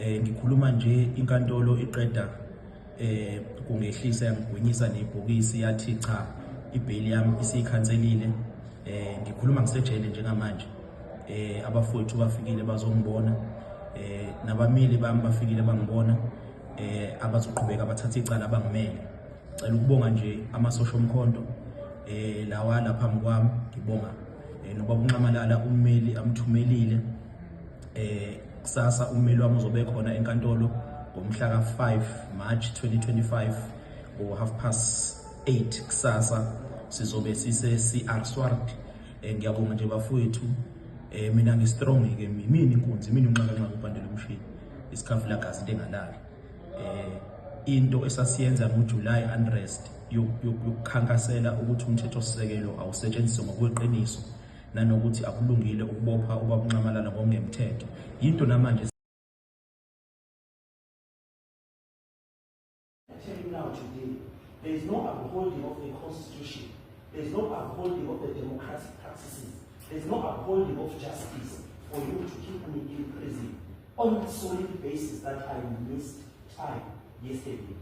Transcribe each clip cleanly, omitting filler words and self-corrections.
Ngikhuluma nje inkantolo iqeda kungehlisa yangigwinyisa nebhokisi yathi cha ibail yami isiyikhanselile. Ngikhuluma ngisejele njengamanje. Abafowethu bafikile bazongibona, nabamili bami bafikile bangibona, abazoqhubeka bathatha icala abangimele. Cela ukubonga nje amasosha omkhonto lawa lapha phambi kwami. Ngibonga noba unqamalala ummeli amthumelile. Kusasa ummeli wami uzobe khona enkantolo ngomhla ka-5 March 2025 8:30 kusasa sizobe sise-CR Swart. Ngiyabonga nje bafowethu. Mina ngistrong ke, mina inkunzi, mina unqaka ubandela umshini isikhafu lagazi into engalali. Into esasiyenza ngoJuly unrest yokukhankasela ukuthi umthethosisekelo awusetshenziswe ngokweqiniso nanokuthi akulungile ukubopha ubabunqamalala ngokungemthetho. Into namanje now today, there is no upholding of the constitution, there is no upholding of the democratic practices, there is no upholding of justice for you to keep me in prison on the solid basis that I missed time yesterday.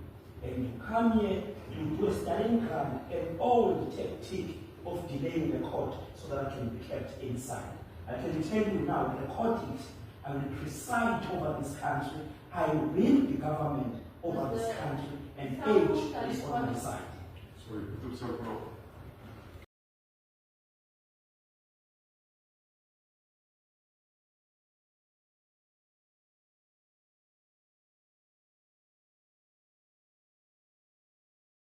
And you come here, you do a Stalingrad, an old tactic of delaying the court so that I can be kept inside. I can tell you now, the court is, I will preside over this country, I will be government over this country, and age is on my side. Sorry,